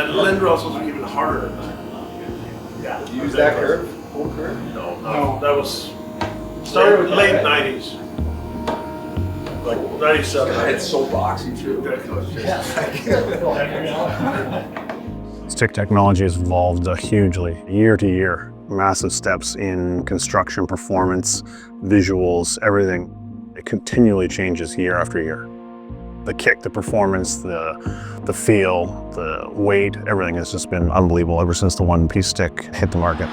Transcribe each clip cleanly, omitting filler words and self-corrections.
And Lindros was even harder. Yeah. You use that curve? Full curve? No. That was started with late 90s. Like 97. It's so boxy too. Stick technology has evolved hugely, year to year. Massive steps in construction, performance, visuals, everything. It continually changes year after year. The kick, the performance, the feel, the weight, everything has just been unbelievable ever since the one-piece stick hit the market.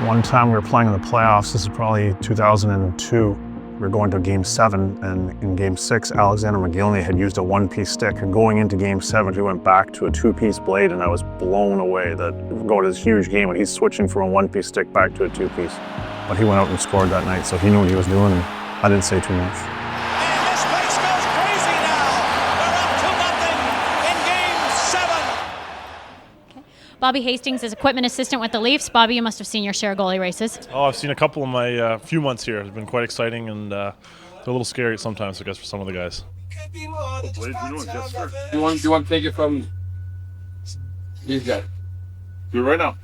One time we were playing in the playoffs, this is probably 2002. We were going to Game 7, and in Game 6, Alexander McGillney had used a one-piece stick, and going into Game 7, he went back to a two-piece blade, and I was blown away that we're going to this huge game, and he's switching from a one-piece stick back to a two-piece. But he went out and scored that night, so he knew what he was doing, and I didn't say too much. And this place goes crazy now. We're up 2-0 in Game 7. Bobby Hastings is equipment assistant with the Leafs. Bobby, you must have seen your share of goalie races. Oh, I've seen a couple in my few months here. It's been quite exciting, and they're a little scary sometimes, I guess, for some of the guys. Do you want to take it from these guys? Do it right now.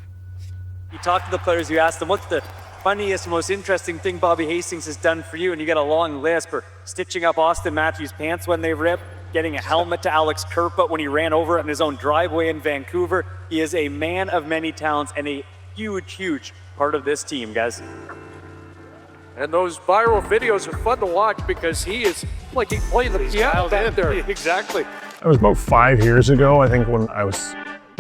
You talk to the players, you ask them, what's the funniest, most interesting thing Bobby Hastings has done for you? And you get a long list for stitching up Austin Matthews' pants when they rip, getting a helmet to Alex Kerfoot when he ran over it in his own driveway in Vancouver. He is a man of many talents and a huge, huge part of this team, guys. And those viral videos are fun to watch because he is like he played the piano back there. Exactly. It was about 5 years ago, I think, when I was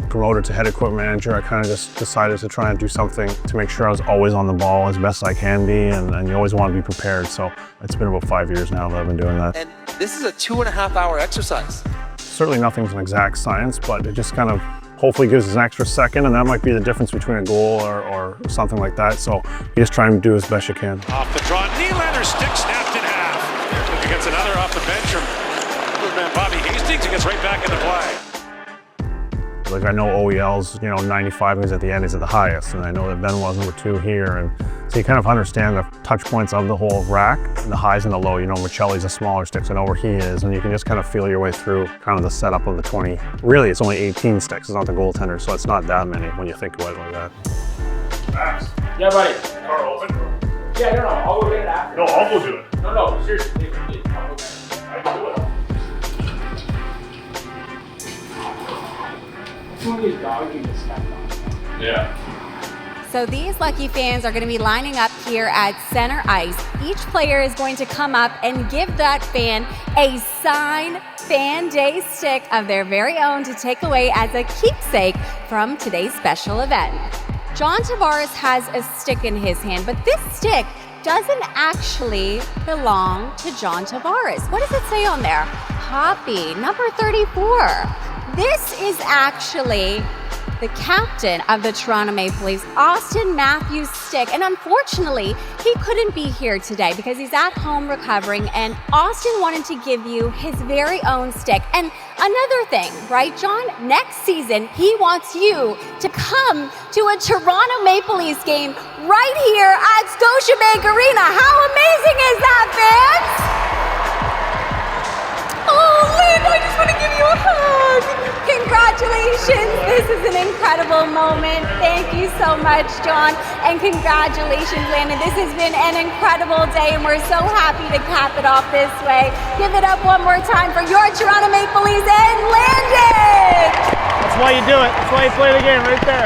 promoted to head equipment manager. I kind of just decided to try and do something to make sure I was always on the ball as best I can be, and you always want to be prepared. So it's been about 5 years now that I've been doing that. And this is a 2.5-hour exercise. Certainly nothing's an exact science, but it just kind of hopefully gives us an extra second, and that might be the difference between a goal or something like that. So you just try and do as best you can. Off the draw, Nylander's stick snapped in half. He gets another off the bench from man Bobby Hastings. He gets right back into play. Like I know OEL's, 95 is at the end, is at the highest, and I know that Ben was number 2 here, and so you kind of understand the touch points of the whole rack, the highs and the low. Michelli's a smaller stick, so I know where he is, and you can just kind of feel your way through kind of the setup of the 20. Really, it's only 18 sticks, it's not the goaltender, so it's not that many when you think about it like that. Max, Yeah, buddy. car open? Yeah, no, I'll go get it after. No, I'll go do it. No, seriously, please. I'll go get it. I can do it. Yeah. So these lucky fans are going to be lining up here at center ice. Each player is going to come up and give that fan a signed Fan Day stick of their very own to take away as a keepsake from today's special event. John Tavares has a stick in his hand, but this stick doesn't actually belong to John Tavares. What does it say on there? Poppy, number 34. This is actually the captain of the Toronto Maple Leafs, Austin Matthews' stick. And unfortunately, he couldn't be here today because he's at home recovering, and Austin wanted to give you his very own stick. And another thing, right, John? Next season, he wants you to come to a Toronto Maple Leafs game right here at Scotiabank Arena. How amazing is that, fans? Oh, Lynn, I just want to give you a hug. Congratulations. This is an incredible moment. Thank you so much, John. And congratulations, Landon. This has been an incredible day, and we're so happy to cap it off this way. Give it up one more time for your Toronto Maple Leafs and Landon. That's why you do it. That's why you play the game right there.